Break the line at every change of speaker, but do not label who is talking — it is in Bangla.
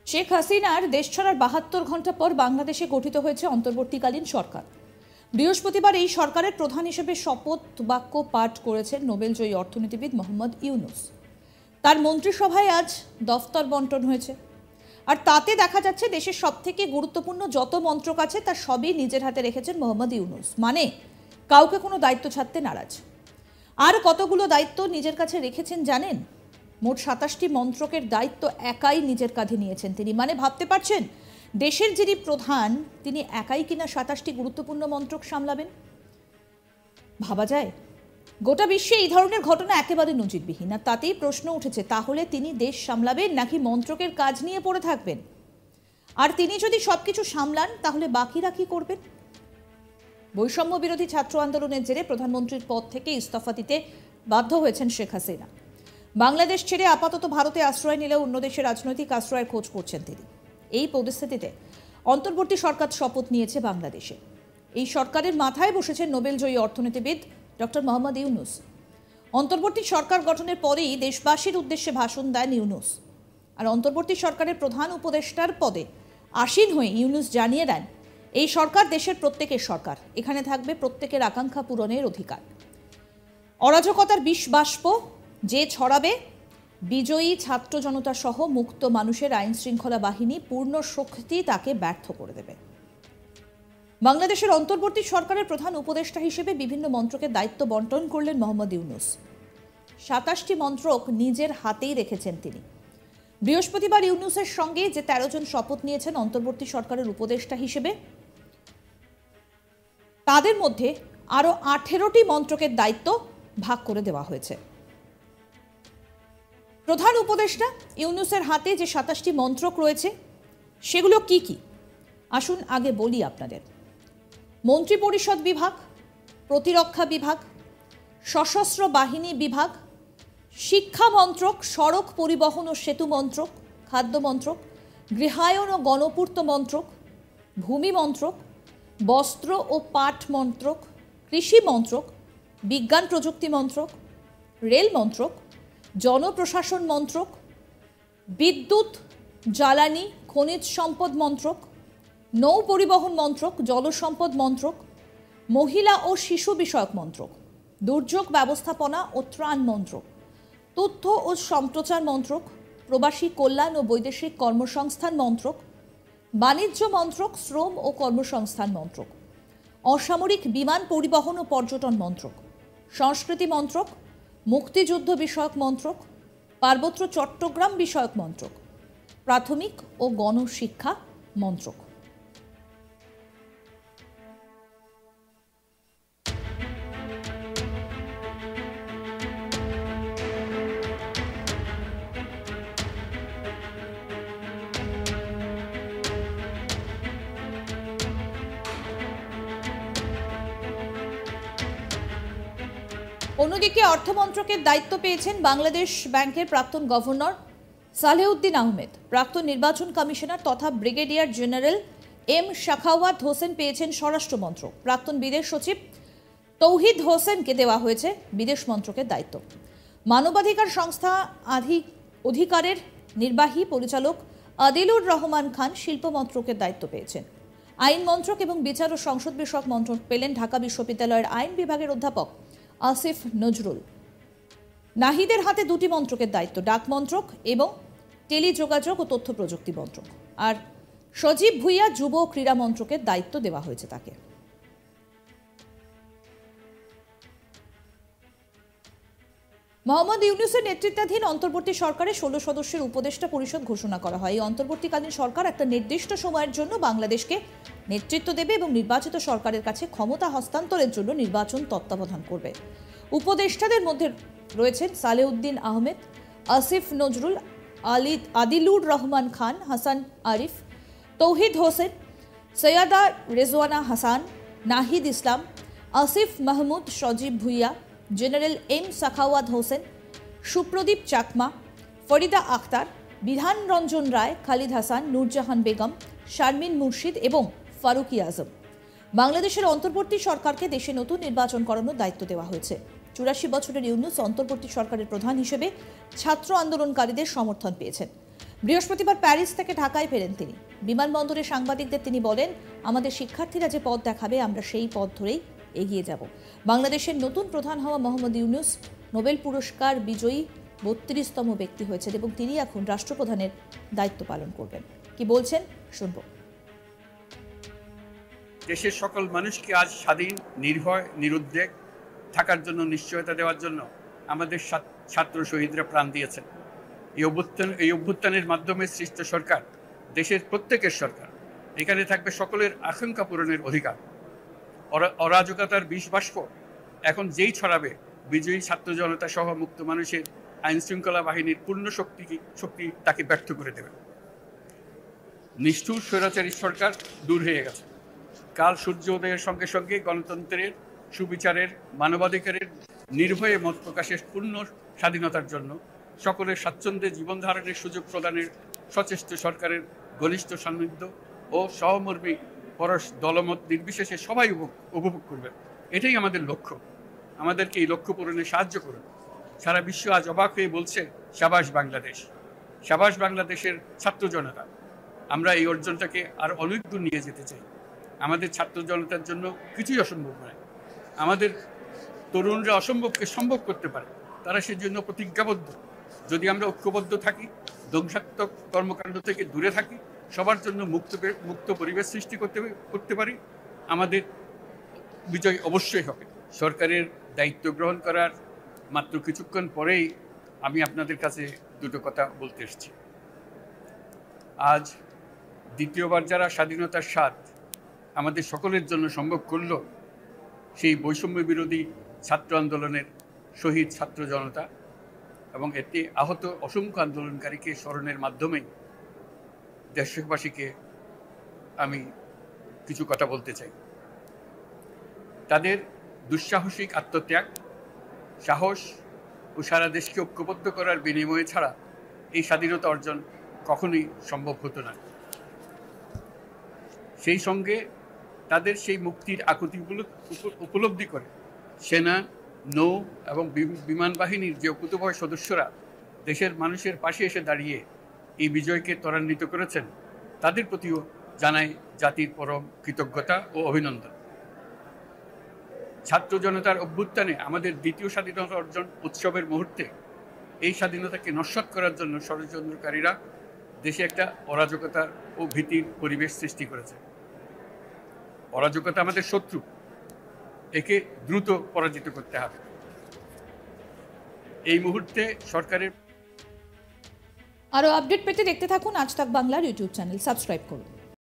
শেখ হাসিনার দেশ ছাড়ার ৭২ ঘন্টা পর বাংলাদেশে গঠিত হয়েছে অন্তর্বর্তীকালীন সরকার। বৃহস্পতিবার এই সরকারের প্রধান হিসেবে শপথ বাক্য পাঠ করেছেন নোবেলজয়ী অর্থনীতিবিদ মোহাম্মদ ইউনূস। তার মন্ত্রিসভায় আজ দফতর বন্টন হয়েছে, আর তাতে দেখা যাচ্ছে দেশের সবথেকে গুরুত্বপূর্ণ যত মন্ত্রক আছে তার সবই নিজের হাতে রেখেছেন মোহাম্মদ ইউনূস। মানে কাউকে কোনো দায়িত্ব ছাড়তে নারাজ। আর কতগুলো দায়িত্ব নিজের কাছে রেখেছেন জানেন? মোট ২৭টি মন্ত্রকের দায়িত্ব একাই নিজের কাঁধে নিয়েছেন তিনি। মানে ভাবতে পারছেন দেশের যিনি প্রধান তিনি একাই কিনা ২৭টি গুরুত্বপূর্ণ মন্ত্রক সামলাবেন। ভাবা যায়? গোটা বিশ্বে এই ধরনের ঘটনা একেবারে নজিরবিহীন। আর তাতেই প্রশ্ন উঠেছে, তাহলে তিনি দেশ সামলাবেন নাকি মন্ত্রকের কাজ নিয়ে পড়ে থাকবেন? আর তিনি যদি সবকিছু সামলান তাহলে বাকিরা কি করবেন? বৈষম্য বিরোধী ছাত্র আন্দোলনের জেরে প্রধানমন্ত্রীর পদ থেকে ইস্তফা দিতে বাধ্য হয়েছেন শেখ হাসিনা। বাংলাদেশ ছেড়ে আপাতত ভারতে আশ্রয় নিলেও অন্য দেশে রাজনৈতিক আশ্রয়ের খোঁজ করছেন তিনি। এই পরিস্থিতিতে অন্তর্বর্তী সরকার শপথ নিয়েছে বাংলাদেশে। এই সরকারের মাথায় বসেছেন নোবেলজয়ী অর্থনীতিবিদ ডক্টর মোহাম্মদ ইউনূস। অন্তর্বর্তী সরকার গঠনের পরেই দেশবাসীর উদ্দেশ্যে ভাষণ দেন ইউনূস। আর অন্তর্বর্তী সরকারের প্রধান উপদেষ্টার পদে আসীন হয়ে ইউনূস জানিয়ে দেন, এই সরকার দেশের প্রত্যেকের সরকার, এখানে থাকবে প্রত্যেকের আকাঙ্ক্ষা পূরণের অধিকার। অরাজকতার বিষ বাষ্প যে ছড়াবে, বিজয়ী ছাত্র জনতা সহ মুক্ত মানুষের আইন শৃঙ্খলা বাহিনী পূর্ণ শক্তি তাকে ব্যর্থ করে দেবে। বাংলাদেশের অন্তর্বর্তী সরকারের প্রধান উপদেষ্টা হিসেবে বিভিন্ন মন্ত্রকের দায়িত্ব বন্টন করলেন মোহাম্মদ ইউনূস। ২৭টি মন্ত্রক নিজের হাতেই রেখেছেন তিনি। বৃহস্পতিবার ইউনূসের সঙ্গে যে ১৩ জন শপথ নিয়েছেন অন্তর্বর্তী সরকারের উপদেষ্টা হিসেবে, তাদের মধ্যে আরও ১৮টি মন্ত্রকের দায়িত্ব ভাগ করে দেওয়া হয়েছে। প্রধান উপদেষ্টা ইউনূসের হাতে যে ২৭টি মন্ত্রক রয়েছে সেগুলো কি কি আসুন আগে বলি আপনাদের। মন্ত্রিপরিষদ বিভাগ, প্রতিরক্ষা বিভাগ, সশস্ত্র বাহিনী বিভাগ, শিক্ষা মন্ত্রক, সড়ক পরিবহন ও সেতু মন্ত্রক, খাদ্য মন্ত্রক, গৃহায়ন ও গণপূর্ত মন্ত্রক, ভূমি মন্ত্রক, বস্ত্র ও পাট মন্ত্রক, কৃষি মন্ত্রক, বিজ্ঞান প্রযুক্তি মন্ত্রক, রেল মন্ত্রক, জনপ্রশাসন মন্ত্রক, বিদ্যুৎ জ্বালানি খনিজ সম্পদ মন্ত্রক, নৌ পরিবহন মন্ত্রক, জলসম্পদ মন্ত্রক, মহিলা ও শিশু বিষয়ক মন্ত্রক, দুর্যোগ ব্যবস্থাপনা ও ত্রাণ মন্ত্রক, তথ্য ও সম্প্রচার মন্ত্রক, প্রবাসী কল্যাণ ও বৈদেশিক কর্মসংস্থান মন্ত্রক, বাণিজ্য মন্ত্রক, শ্রম ও কর্মসংস্থান মন্ত্রক, অসামরিক বিমান পরিবহন ও পর্যটন মন্ত্রক, সংস্কৃতি মন্ত্রক, মুক্তিযুদ্ধ বিষয়ক মন্ত্রক, পার্বত্য চট্টগ্রাম বিষয়ক মন্ত্রক, প্রাথমিক ও গণশিক্ষা মন্ত্রক। অন্যদিকে অর্থমন্ত্রকের দায়িত্ব পেয়েছেন বাংলাদেশ ব্যাংকের প্রাক্তন গভর্নর সালেউদ্দিন আহমেদ। প্রাক্তন নির্বাচন কমিশনার তথা brigadier general M Sakhawat Hossain পেয়েছেন স্বরাষ্ট্র মন্ত্রক। প্রাক্তন বিদেশ সচিব তৌহিদ হোসেনকে দেওয়া হয়েছে বিদেশ মন্ত্রকের দায়িত্ব। মানবাধিকার সংস্থা অধিকারের নির্বাহী পরিচালক আদিলুর রহমান খান শিল্প মন্ত্রকের দায়িত্ব পেয়েছেন। আইন মন্ত্রক এবং বিচার ও সংসদ বিষয়ক মন্ত্রক পেলেন ঢাকা বিশ্ববিদ্যালয়ের আইন বিভাগের অধ্যাপক আসিফ নজরুল। নাহিদের হাতে 2টি মন্ত্রকের দায়িত্ব, ডাক মন্ত্রক এবং টেলিযোগাযোগ ও তথ্য প্রযুক্তি মন্ত্রক। আর সজীব ভুইয়া যুব ও ক্রীড়া মন্ত্রকের দায়িত্ব দেওয়া হয়েছে তাকে। মোহাম্মদ ইউনূসের নেতৃত্বাধীন অন্তর্বর্তী সরকারে 16 সদস্যের উপদেষ্টা পরিষদ ঘোষণা করা হয়। এই অন্তর্বর্তীকালীন সরকার একটা নির্দিষ্ট সময়ের জন্য বাংলাদেশকে নেতৃত্ব দেবে এবং নির্বাচিত সরকারের কাছে ক্ষমতা হস্তান্তরের জন্য নির্বাচন তত্ত্বাবধান করবে। উপদেষ্টাদের মধ্যে রয়েছেন সালেউদ্দিন আহমেদ, আসিফ নজরুল, আদিলুর রহমান খান, হাসান আরিফ, তৌহিদ হোসেন, সৈয়দা রেজওয়ানা হাসান, নাহিদ ইসলাম, আসিফ মাহমুদ, সজীব ভুইয়া, জেনারেল এম সাখাওয়াত হোসেন, সুপ্রদীপ চাকমা, ফরিদা আখতার, বিধান রঞ্জন রায়, খালিদ হাসান, নূরজাহান বেগম, শারমিন মুর্শিদ এবং ফারুকি আজম। বাংলাদেশের অন্তর্বর্তী সরকারকে দেশে নতুন নির্বাচন করানোর দায়িত্ব দেওয়া হয়েছে। 84 বছরের ইউনূস অন্তর্বর্তী সরকারের প্রধান হিসেবে ছাত্র আন্দোলনকারীদের সমর্থন পেয়েছেন। বৃহস্পতিবার প্যারিস থেকে ঢাকায় ফেরেন তিনি। বিমানবন্দরে সাংবাদিকদের তিনি বলেন, আমাদের শিক্ষার্থীরা যে পথ দেখাবে আমরা সেই পথ ধরেই এগিয়ে যাব। বাংলাদেশের নতুন প্রধান হওয়া মোহাম্মদ ইউনূস নোবেল পুরস্কার বিজয়ী ৩২তম ব্যক্তি হয়েছেন এবং তিনি এখন রাষ্ট্রপ্রধানের দায়িত্ব পালন করবেন। কি বলছেন শুনব।
দেশের সকল মানুষকে আজ স্বাধীন, নির্ভয়, নিরুদ্বেগ থাকার জন্য নিশ্চয়তা দেওয়ার জন্য আমাদের ছাত্র শহীদরা প্রাণ দিয়েছেন। এই অভ্যুত্থানের মাধ্যমে সৃষ্ট সরকার দেশের প্রত্যেকের সরকার। এখানে থাকবে সকলের আকাঙ্ক্ষা পূরণের অধিকার। অরাজকতার বিষ বাষ্প এখন যেই ছড়াবে, বিজয়ী ছাত্র জনতা সহ মুক্ত মানুষের আইন শৃঙ্খলা বাহিনীর পূর্ণ শক্তি তাকে ব্যর্থ করে দেবে। নিষ্ঠুর স্বৈরাচারী সরকার দূর হয়ে গেছে। কাল সূর্য উদয়ের সঙ্গে সঙ্গে গণতন্ত্রের, সুবিচারের, মানবাধিকারের, নির্ভয়ে মত প্রকাশের পূর্ণ স্বাধীনতার জন্য সকলের স্বাচ্ছন্দ্যে জীবন ধারণের সুযোগ প্রদানের সচেষ্ট সরকারের ঘনিষ্ঠ সান্নিধ্য ও সহমর্মী পরশ দলমত নির্বিশেষে সবাই উপভোগ করবেন। এটাই আমাদের লক্ষ্য। আমাদেরকে এই লক্ষ্য পূরণে সাহায্য করুন। সারা বিশ্ব আজ অবাক হয়ে বলছে, সাবাস বাংলাদেশ, সাবাস বাংলাদেশের ছাত্র জনতা। আমরা এই অর্জনটাকে আর অনেক দূর নিয়ে যেতে চাই। আমাদের ছাত্র জনতার জন্য কিছুই অসম্ভব নয়। আমাদের তরুণরা অসম্ভবকে সম্ভব করতে পারে, তারা সেজন্য প্রতিজ্ঞাবদ্ধ। যদি আমরা ঐক্যবদ্ধ থাকি, ধ্বংসাত্মক কর্মকাণ্ড থেকে দূরে থাকি, সবার জন্য মুক্ত পরিবেশ সৃষ্টি করতে পারি, আমাদের বিজয় অবশ্যই হবে। সরকারের দায়িত্ব গ্রহণ করার মাত্র কিছুক্ষণ পরেই আমি আপনাদের কাছে দুটো কথা বলতে এসেছি। আজ দ্বিতীয়বার যারা স্বাধীনতার স্বাদ আমাদের সকলের জন্য সম্ভব করল, সেই বৈষম্য বিরোধী ছাত্র আন্দোলনের শহীদ ছাত্র জনতা এবং এতে আহত অসংখ্য আন্দোলনকারীকে স্মরণের মাধ্যমেই দেশবাসীকে আমি কিছু কথা বলতে চাই। তাদের দুঃসাহসিক আত্মত্যাগ, সাহস ও সারা দেশকে ঐক্যবদ্ধ করার বিনিময়ে ছাড়া এই স্বাধীনতা অর্জন কখনোই সম্ভব হতো না। সেই সঙ্গে তাদের সেই মুক্তির আকুতি উপলব্ধি করে সেনা, নৌ এবং বিমান বাহিনীর যে অকুতোভয় সদস্যরা দেশের মানুষের পাশে এসে দাঁড়িয়ে এই বিজয়কে ত্বরান্বিত করেছেন, তাদের প্রতিও জানাই জাতির পরম কৃতজ্ঞতা ও অভিনন্দন। ছাত্র জনতার অভ্যুত্থানে আমাদের দ্বিতীয় স্বাধীনতা অর্জন উৎসবের মুহূর্তে এই স্বাধীনতাকে নস্যাৎ করার জন্য ষড়যন্ত্রকারীরা দেশে একটা অরাজকতার ও ভীতির পরিবেশ সৃষ্টি করেছে। অরাজকতা আমাদের শত্রু, একে দ্রুত পরাজিত করতে হবে। এই মুহূর্তে সরকারের
আরো আপডেট পেতে দেখতে থাকুন আজ তাক বাংলার ইউটিউব চ্যানেল, সাবস্ক্রাইব করুন।